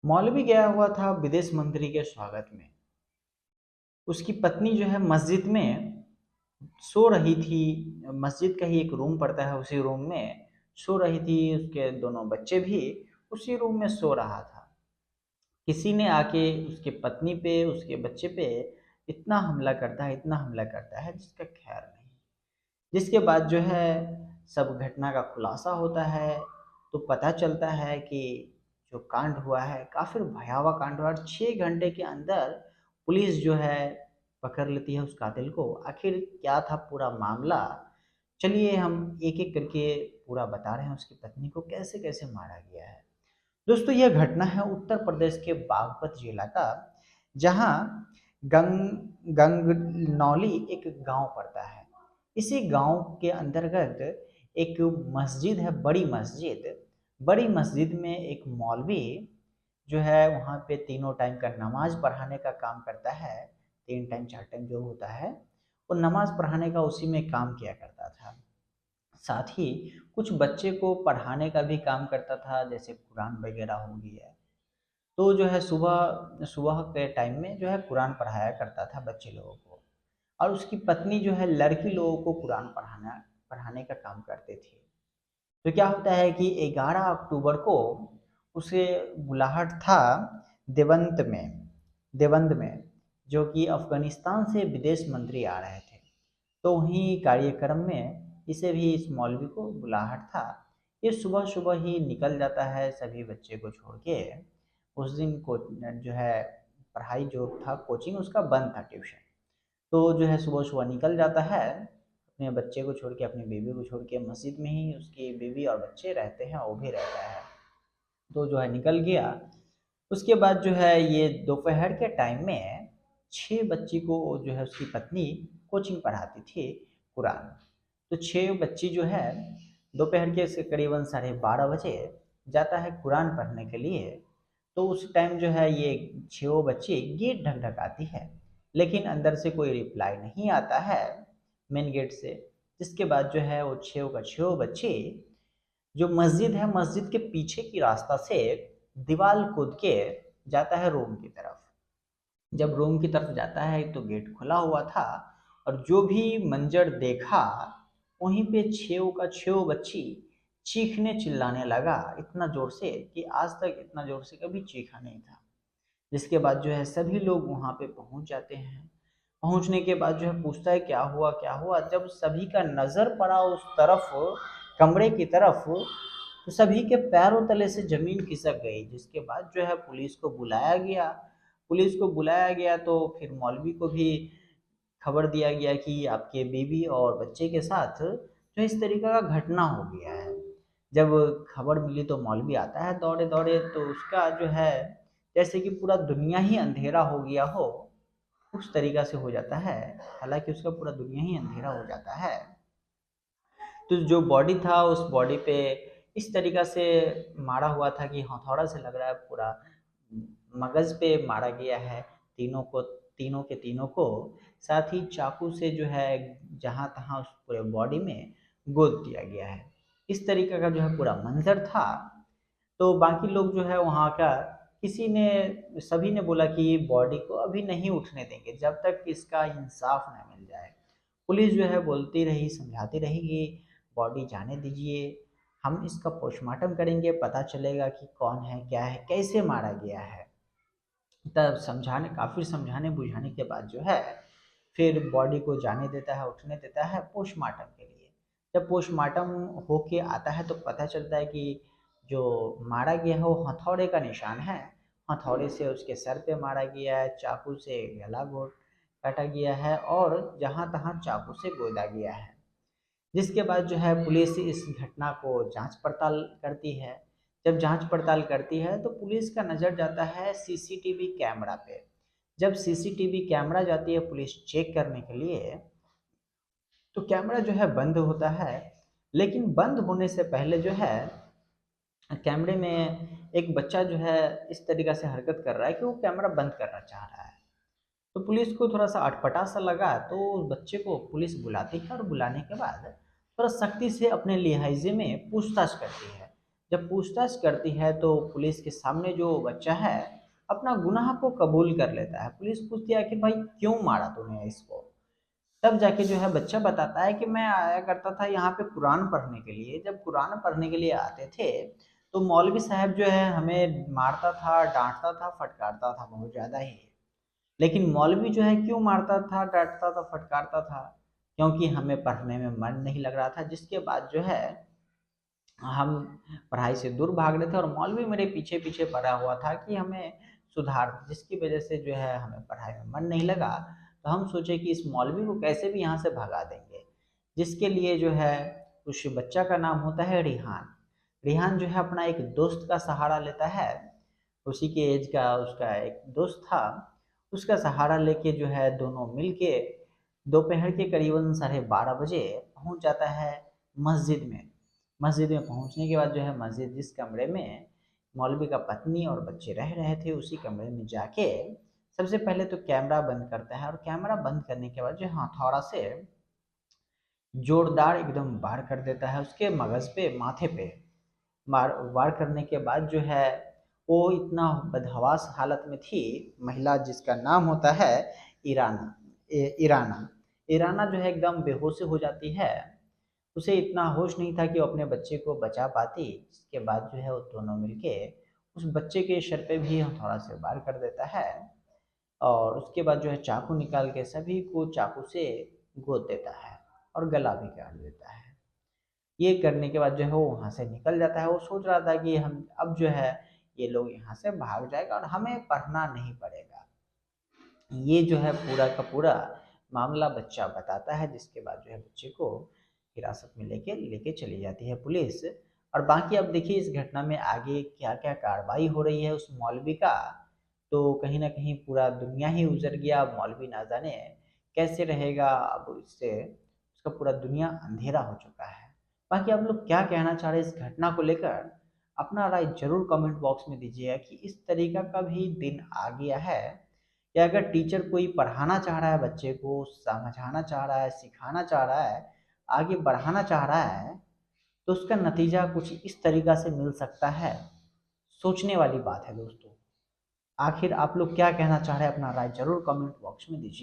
मौलवी गया हुआ था विदेश मंत्री के स्वागत में। उसकी पत्नी जो है मस्जिद में सो रही थी। मस्जिद का ही एक रूम पड़ता है, उसी रूम में सो रही थी। उसके दोनों बच्चे भी उसी रूम में सो रहा था। किसी ने आके उसके पत्नी पे, उसके बच्चे पे इतना हमला करता है, इतना हमला करता है जिसका खैर नहीं। जिसके बाद जो है सब घटना का खुलासा होता है, तो पता चलता है कि जो कांड हुआ है काफ़ी भयावह कांड हुआ और 6 घंटे के अंदर पुलिस जो है पकड़ लेती है उस कातिल को। आखिर क्या था पूरा मामला, चलिए हम एक एक करके पूरा बता रहे हैं। उसकी पत्नी को कैसे कैसे मारा गया है। दोस्तों, यह घटना है उत्तर प्रदेश के बागपत जिला का, जहां गंगनौली एक गांव पड़ता है। इसी गांव के अंतर्गत एक मस्जिद है, बड़ी मस्जिद। बड़ी मस्जिद में एक मौलवी जो है वहाँ पे तीनों टाइम का नमाज पढ़ाने का काम करता है। 3 टाइम 4 टाइम जो होता है वो नमाज पढ़ाने का उसी में काम किया करता था। साथ ही कुछ बच्चे को पढ़ाने का भी काम करता था, जैसे कुरान वगैरह हो गया। तो जो है सुबह सुबह के टाइम में जो है कुरान पढ़ाया करता था बच्चे लोगों को। और उसकी पत्नी जो है लड़की लोगों को कुरान पढ़ाने का काम करते थे। तो क्या होता है कि 11 अक्टूबर को उसे बुलाहट था देवंत में देवंद में, जो कि अफगानिस्तान से विदेश मंत्री आ रहे थे। तो वहीं कार्यक्रम में इसे भी, इस मौलवी को बुलाहट था। ये सुबह सुबह ही निकल जाता है सभी बच्चे को छोड़ के। उस दिन को जो है पढ़ाई जो था, कोचिंग उसका बंद था, ट्यूशन। तो जो है सुबह सुबह निकल जाता है अपने बच्चे को छोड़ के, अपनी बीवी को छोड़ के। मस्जिद में ही उसकी बीवी और बच्चे रहते हैं, वो भी रहता है। तो जो है निकल गया। उसके बाद जो है ये दोपहर के टाइम में 6 बच्ची को जो है उसकी पत्नी कोचिंग पढ़ाती थी कुरान। तो 6 बच्ची जो है दोपहर के से करीबन 12:30 बजे जाता है कुरान पढ़ने के लिए। तो उस टाइम जो है ये 6 बच्ची गेट ढकढकाती है, लेकिन अंदर से कोई रिप्लाई नहीं आता है मेन गेट से। जिसके बाद जो है वो 6 का 6 बच्ची जो मस्जिद है, मस्जिद के पीछे की रास्ता से दीवार कूद के जाता है रूम की तरफ। जब रूम की तरफ जाता है तो गेट खुला हुआ था, और जो भी मंजर देखा, वहीं पे 6 का 6 बच्ची चीखने चिल्लाने लगा इतना जोर से कि आज तक इतना जोर से कभी चीखा नहीं था। जिसके बाद जो है सभी लोग वहाँ पे पहुँच जाते हैं। पहुँचने के बाद जो है पूछता है क्या हुआ क्या हुआ। जब सभी का नज़र पड़ा उस तरफ, कमरे की तरफ, तो सभी के पैरों तले से ज़मीन खिसक गई। जिसके बाद जो है पुलिस को बुलाया गया। पुलिस को बुलाया गया तो फिर मौलवी को भी खबर दिया गया कि आपके बीवी और बच्चे के साथ जो इस तरीके का घटना हो गया है। जब खबर मिली तो मौलवी आता है दौड़े दौड़े, तो उसका जो है जैसे कि पूरा दुनिया ही अंधेरा हो गया हो, उस तरीका से हो जाता है। हालांकि उसका पूरा दुनिया ही अंधेरा हो जाता है। तो जो बॉडी था उस बॉडी पे इस तरीका से मारा हुआ था कि हथौड़ा से लग रहा है पूरा मगज पे मारा गया है तीनों के तीनों को। साथ ही चाकू से जो है जहाँ तहाँ उस पूरे बॉडी में गोद दिया गया है। इस तरीके का जो है पूरा मंजर था। तो बाकी लोग जो है वहाँ का, किसी ने, सभी ने बोला कि बॉडी को अभी नहीं उठने देंगे जब तक इसका इंसाफ न मिल जाए। पुलिस जो है बोलती रही, समझाती रही कि बॉडी जाने दीजिए, हम इसका पोस्टमार्टम करेंगे, पता चलेगा कि कौन है, क्या है, कैसे मारा गया है। तब काफ़ी समझाने बुझाने के बाद जो है फिर बॉडी को जाने देता है, उठने देता है पोस्टमार्टम के लिए। जब पोस्टमार्टम होके आता है तो पता चलता है कि जो मारा गया है वो हथौड़े का निशान है। हथौड़े से उसके सर पे मारा गया है, चाकू से गला घोट काटा गया है, और जहाँ तहाँ चाकू से गोदा गया है। जिसके बाद जो है पुलिस इस घटना को जांच पड़ताल करती है। जब जांच पड़ताल करती है तो पुलिस का नज़र जाता है सीसीटीवी कैमरा पे। जब सीसीटीवी कैमरा जाती है पुलिस चेक करने के लिए, तो कैमरा जो है बंद होता है। लेकिन बंद होने से पहले जो है कैमरे में एक बच्चा जो है इस तरीका से हरकत कर रहा है कि वो कैमरा बंद करना चाह रहा है। तो पुलिस को थोड़ा सा अटपटा सा लगा, तो उस बच्चे को पुलिस बुलाती है, और बुलाने के बाद थोड़ा सख्ती से अपने लिहाजे में पूछताछ करती है। जब पूछताछ करती है तो पुलिस के सामने जो बच्चा है अपना गुनाह को कबूल कर लेता है। पुलिस पूछती है कि भाई क्यों मारा तूने इसको? तब जाके जो है बच्चा बताता है कि मैं आया करता था यहाँ पे कुरान पढ़ने के लिए। जब कुरान पढ़ने के लिए आते थे तो मौलवी साहब जो है हमें मारता था, डांटता था, फटकारता था बहुत ज़्यादा ही। लेकिन मौलवी जो है क्यों मारता था, डांटता था, फटकारता था? क्योंकि हमें पढ़ने में मन नहीं लग रहा था, जिसके बाद जो है हम पढ़ाई से दूर भाग रहे थे और मौलवी मेरे पीछे पीछे पड़ा हुआ था कि हमें सुधार, जिसकी वजह से जो है हमें पढ़ाई में मन नहीं लगा। तो हम सोचे कि इस मौलवी को कैसे भी यहाँ से भगा देंगे, जिसके लिए जो है उस बच्चा का नाम होता है रिहान। रिहान जो है अपना एक दोस्त का सहारा लेता है, उसी के एज का उसका एक दोस्त था, उसका सहारा लेके जो है दोनों मिलके दोपहर के करीबन 12:30 बजे पहुंच जाता है मस्जिद में। मस्जिद में पहुंचने के बाद जो है मस्जिद जिस कमरे में मौलवी का पत्नी और बच्चे रह रहे थे उसी कमरे में जाके सबसे पहले तो कैमरा बंद करता है, और कैमरा बंद करने के बाद जो हथौड़ा से जोरदार एकदम वार कर देता है उसके मगज पे, माथे पे। वार करने के बाद जो है वो इतना बदहवास हालत में थी, महिला जिसका नाम होता है ईराना, ईराना। ईराना जो है एकदम बेहोश हो जाती है। उसे इतना होश नहीं था कि वो अपने बच्चे को बचा पाती। जिसके बाद जो है वो दोनों मिलके उस बच्चे के सर पे भी हथौड़ा से वार कर देता है, और उसके बाद जो है चाकू निकाल के सभी को चाकू से गोद देता है और गला भी काट देता है। ये करने के बाद जो है वो वहाँ से निकल जाता है। वो सोच रहा था कि हम अब जो है ये लोग यहाँ से भाग जाएगा और हमें पढ़ना नहीं पड़ेगा। ये जो है पूरा का पूरा मामला बच्चा बताता है, जिसके बाद जो है बच्चे को हिरासत में लेके लेके चली जाती है पुलिस। और बाकी अब देखिए इस घटना में आगे क्या क्या कार्रवाई हो रही है उस मौलवी का, तो कहीं ना कहीं पूरा दुनिया ही उजड़ गया। मौलवी ना जाने कैसे रहेगा, अब इससे उसका पूरा दुनिया अंधेरा हो चुका है। बाकी आप लोग क्या कहना चाह रहे हैं इस घटना को लेकर? अपना राय जरूर कमेंट बॉक्स में दीजिएगा कि इस तरीका का भी दिन आ गया है, या अगर टीचर कोई पढ़ाना चाह रहा है, बच्चे को समझाना चाह रहा है, सिखाना चाह रहा है, आगे बढ़ाना चाह रहा है, तो उसका नतीजा कुछ इस तरीका से मिल सकता है। सोचने वाली बात है दोस्तों। आखिर आप लोग क्या कहना चाह रहे हैं? अपना राय जरूर कमेंट बॉक्स में दीजिए।